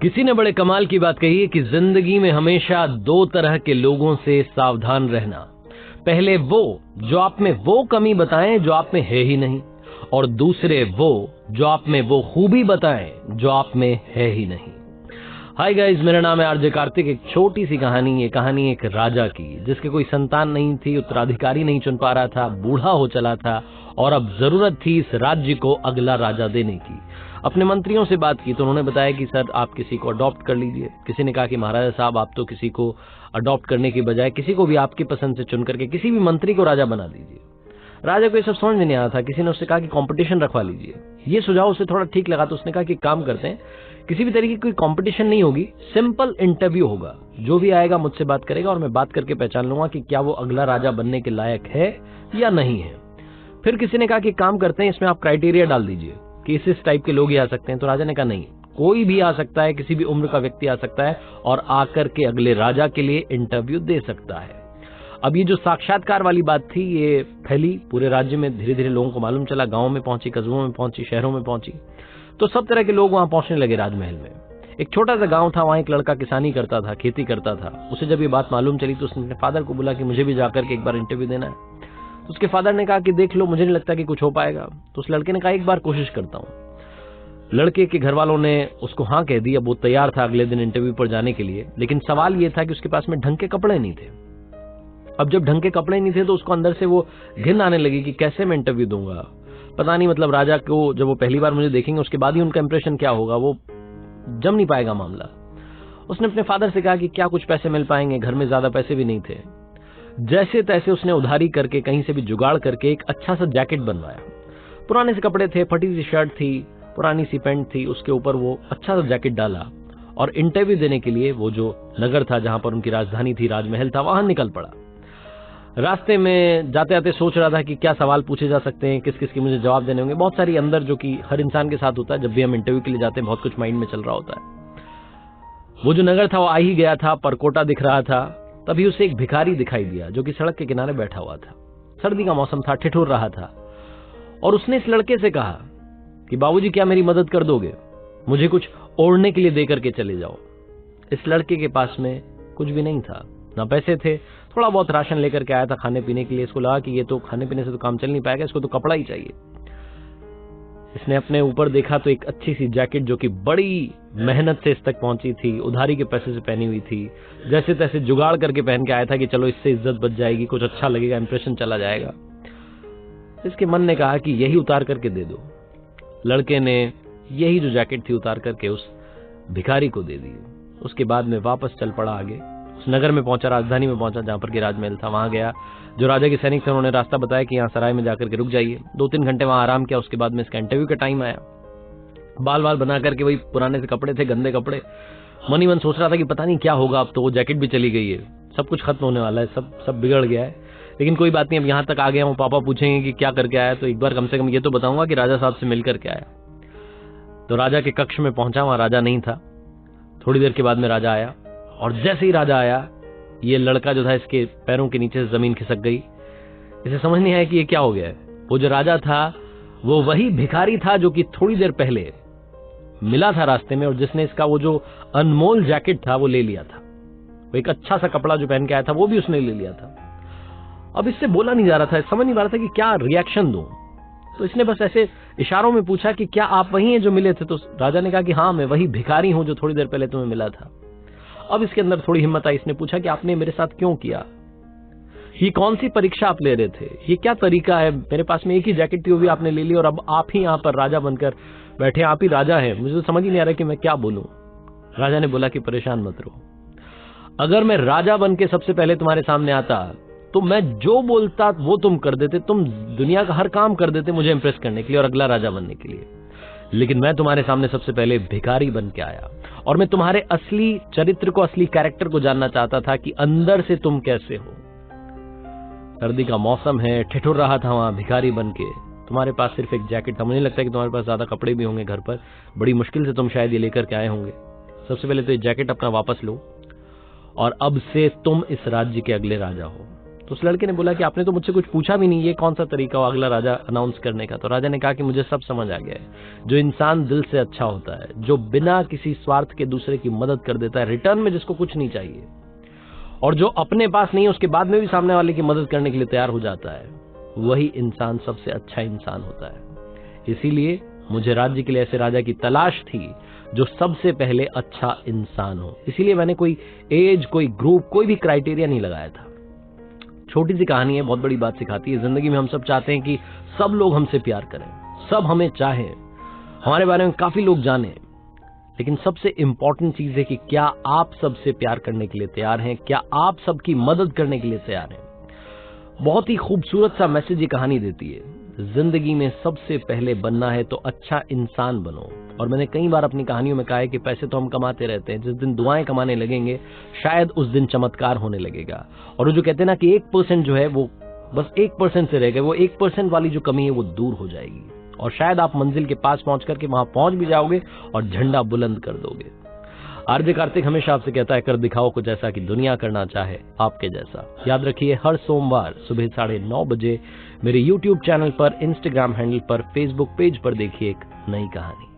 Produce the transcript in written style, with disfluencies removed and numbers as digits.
किसी ने बड़े कमाल की बात कही है कि जिंदगी में हमेशा दो तरह के लोगों से सावधान रहना। पहले वो जो आप में वो कमी बताएं जो आप में है ही नहीं, और दूसरे वो जो आप में वो खूबी बताएं जो आप में है ही नहीं। हाय गाइस, मेरा नाम है आरजे कार्तिक। एक छोटी सी कहानी, ये कहानी एक राजा की जिसके कोई संतान नहीं थी, उत्तराधिकारी नहीं चुन पा रहा था, बूढ़ा हो चला था और अब जरूरत थी इस राज्य को अगला राजा देने की। अपने मंत्रियों से बात की तो उन्होंने बताया कि सर आप किसी को अडॉप्ट कर लीजिए। किसी ने कहा कि महाराजा साहब आप तो किसी को अडॉप्ट करने की बजाय किसी को भी आपकी पसंद से चुन करके किसी भी मंत्री को राजा बना दीजिए। राजा को ये सब समझ में नहीं आया था। किसी ने उससे कहा कि कंपटीशन रखवा लीजिए। ये सुझाव उसे थोड़ा ठीक लगा तो उसने कहा कि काम करते हैं, किसी भी तरीके की कोई कंपटीशन नहीं होगी, सिंपल इंटरव्यू होगा। जो भी आएगा मुझसे बात करेगा और मैं बात करके पहचान लूंगा कि क्या वो अगला राजा बनने के लायक है या नहीं है। फिर किसी ने कहा कि काम करते हैं, इसमें आप क्राइटेरिया डाल दीजिए कि इस टाइप के लोग ही आ सकते हैं। तो राजा ने कहा नहीं, कोई भी आ सकता है, किसी भी उम्र का व्यक्ति आ सकता है और आकर के अगले राजा के लिए इंटरव्यू दे सकता है। अब ये जो साक्षात्कार वाली बात थी ये फैली पूरे राज्य में, धीरे धीरे लोगों को मालूम चला, गांव में पहुंची, कस्बों में पहुंची, शहरों में पहुंची, तो सब तरह के लोग वहां पहुंचने लगे राजमहल में। एक छोटा सा गांव था, वहां एक लड़का किसानी करता था, खेती करता था। उसे जब ये बात मालूम चली तो उसने अपने फादर को बोला कि मुझे भी जाकर के एक बार इंटरव्यू देना है। तो उसके फादर ने कहा कि देख लो, मुझे नहीं लगता कि कुछ हो पाएगा। तो उस लड़के ने कहा एक बार कोशिश करता हूं। लड़के के घर वालों ने उसको हाँ कह दी। अब वो तैयार था अगले दिन इंटरव्यू पर जाने के लिए, लेकिन सवाल ये था कि उसके पास में ढंग के कपड़े नहीं थे। अब जब ढंग के कपड़े नहीं थे तो उसको अंदर से वो घिन आने लगी कि कैसे मैं इंटरव्यू दूंगा, पता नहीं, मतलब राजा को जब वो पहली बार मुझे देखेंगे उसके बाद ही उनका इंप्रेशन क्या होगा, वो जम नहीं पाएगा मामला। उसने अपने फादर से कहा कि क्या कुछ पैसे मिल पाएंगे, घर में ज्यादा पैसे भी नहीं थे। जैसे तैसे उसने उधारी करके कहीं से भी जुगाड़ करके एक अच्छा सा जैकेट बनवाया। पुराने से कपड़े थे, फटी सी शर्ट थी, पुरानी सी पैंट थी, उसके ऊपर वो अच्छा सा जैकेट डाला और इंटरव्यू देने के लिए वो जो नगर था जहां पर उनकी राजधानी थी, राजमहल था, वहां निकल पड़ा। रास्ते में जाते आते सोच रहा था कि क्या सवाल पूछे जा सकते हैं, किस किस के मुझे जवाब देने होंगे। बहुत सारी अंदर, जो कि हर इंसान के साथ होता है, जब भी हम इंटरव्यू के लिए जाते हैं बहुत कुछ माइंड में चल रहा होता है। वो जो नगर था वो आ ही गया था, परकोटा दिख रहा था। तभी उसे एक भिखारी दिखाई दिया जो कि सड़क के किनारे बैठा हुआ था। सर्दी का मौसम था, ठिठुर रहा था और उसने इस लड़के से कहा कि बाबूजी क्या मेरी मदद कर दोगे, मुझे कुछ ओढ़ने के लिए दे करके चले जाओ। इस लड़के के पास में कुछ भी नहीं था, ना पैसे थे, थोड़ा बहुत राशन लेकर के आया था खाने पीने के लिए। इसको लगा कि ये तो खाने पीने से तो काम चल नहीं पाएगा, इसको तो कपड़ा ही चाहिए। इसने अपने ऊपर देखा तो एक अच्छी सी जैकेट जो कि बड़ी मेहनत से इस तक पहुंची थी, उधारी के पैसे से पहनी हुई थी, जैसे तैसे जुगाड़ करके पहन के आया था कि चलो इससे इज्जत बच जाएगी, कुछ अच्छा लगेगा, इंप्रेशन चला जाएगा। इसके मन ने कहा कि यही उतार करके दे दो। लड़के ने यही जो जैकेट थी उतार करके उस भिखारी को दे दी। उसके बाद में वापस चल पड़ा आगे। उस नगर में पहुंचा, राजधानी में पहुंचा जहां पर कि राजमहल था। वहां गया, जो राजा के सैनिक थे उन्होंने रास्ता बताया कि यहाँ सराय में जाकर के रुक जाइए। 2-3 घंटे वहां आराम किया। उसके बाद में इसका इंटरव्यू का टाइम आया। बाल बाल बना करके, वही पुराने से कपड़े थे, गंदे कपड़े। मन ही मन सोच रहा था कि पता नहीं क्या होगा, अब तो वो जैकेट भी चली गई है, सब कुछ खत्म होने वाला है, सब बिगड़ गया है। लेकिन कोई बात नहीं, अब यहाँ तक आ गया हूँ, पापा पूछेंगे कि क्या करके आया, तो एक बार कम से कम ये तो बताऊंगा कि राजा साहब से मिल करके आया। तो राजा के कक्ष में पहुंचा, वहां राजा नहीं था। थोड़ी देर के बाद में राजा आया और जैसे ही राजा आया, ये लड़का जो था इसके पैरों के नीचे से जमीन खिसक गई। इसे समझ नहीं आया कि ये क्या हो गया है। वो जो राजा था वो वही भिखारी था जो कि थोड़ी देर पहले मिला था रास्ते में और जिसने इसका वो जो अनमोल जैकेट था वो ले लिया था। वो एक अच्छा सा कपड़ा जो पहन के आया था वो भी उसने ले लिया था। अब इससे बोला नहीं जा रहा था, समझ नहीं पा रहा था कि क्या रिएक्शन दूं। तो इसने बस ऐसे इशारों में पूछा कि क्या आप वही हैं जो मिले थे। तो राजा ने कहा कि हाँ, मैं वही भिखारी हूं जो थोड़ी देर पहले तुम्हें मिला था। अब इसके अंदर थोड़ी हिम्मत आई। इसने पूछा कि आपने मेरे साथ क्यों किया, ये कौन सी परीक्षा आप ले रहे थे, ये क्या तरीका है, मेरे पास में एक ही जैकेट थी वो भी आपने ले ली और अब आप ही यहाँ पर राजा बनकर बैठे, आप ही राजा हैं। मुझे तो समझ ही नहीं आ रहा कि मैं क्या बोलूं। राजा ने बोला कि परेशान मत रहो, अगर मैं राजा बन के सबसे पहले तुम्हारे सामने आता तो मैं जो बोलता वो तुम कर देते, तुम दुनिया का हर काम कर देते मुझे इंप्रेस करने के लिए और अगला राजा बनने के लिए। लेकिन मैं तुम्हारे सामने सबसे पहले भिखारी बन के आया और मैं तुम्हारे असली चरित्र को, असली कैरेक्टर को जानना चाहता था कि अंदर से तुम कैसे हो। सर्दी का मौसम है, ठिठुर रहा था वहां भिखारी बन के। तुम्हारे पास सिर्फ एक जैकेट था, मुझे नहीं लगता कि तुम्हारे पास ज्यादा कपड़े भी होंगे घर पर, बड़ी मुश्किल से तुम शायद ये लेकर के आए होंगे। सबसे पहले तो ये जैकेट अपना वापस लो और अब से तुम इस राज्य के अगले राजा हो। तो उस लड़के ने बोला कि आपने तो मुझसे कुछ पूछा भी नहीं, ये कौन सा तरीका हो अगला राजा अनाउंस करने का। तो राजा ने कहा कि मुझे सब समझ आ गया है। जो इंसान दिल से अच्छा होता है, जो बिना किसी स्वार्थ के दूसरे की मदद कर देता है, रिटर्न में जिसको कुछ नहीं चाहिए, और जो अपने पास नहीं है उसके बाद में भी सामने वाले की मदद करने के लिए तैयार हो जाता है, वही इंसान सबसे अच्छा इंसान होता है। इसीलिए मुझे राज्य के लिए ऐसे राजा की तलाश थी जो सबसे पहले अच्छा इंसान हो। इसीलिए मैंने कोई एज, कोई ग्रुप, कोई भी क्राइटेरिया नहीं लगाया था। छोटी सी कहानी है, बहुत बड़ी बात सिखाती है। जिंदगी में हम सब चाहते हैं कि सब लोग हमसे प्यार करें, सब हमें चाहें, हमारे बारे में काफी लोग जाने, लेकिन सबसे इंपॉर्टेंट चीज है कि क्या आप सबसे प्यार करने के लिए तैयार हैं, क्या आप सबकी मदद करने के लिए तैयार हैं। बहुत ही खूबसूरत सा मैसेज ये कहानी देती है। जिंदगी में सबसे पहले बनना है तो अच्छा इंसान बनो। और मैंने कई बार अपनी कहानियों में कहा है कि पैसे तो हम कमाते रहते हैं, जिस दिन दुआएं कमाने लगेंगे शायद उस दिन चमत्कार होने लगेगा। और वो जो कहते हैं ना कि 1% जो है वो बस 1% से रह गए, वो 1% वाली जो कमी है वो दूर हो जाएगी, और शायद आप मंजिल के पास पहुंच करके वहां पहुंच भी जाओगे और झंडा बुलंद कर दोगे। आरजे कार्तिक हमेशा आपसे कहता है, कर दिखाओ कुछ ऐसा कि दुनिया करना चाहे आपके जैसा। याद रखिए, हर सोमवार सुबह 9:30 बजे मेरे YouTube चैनल पर, इंस्टाग्राम हैंडल पर, फेसबुक पेज पर देखिए एक नई कहानी।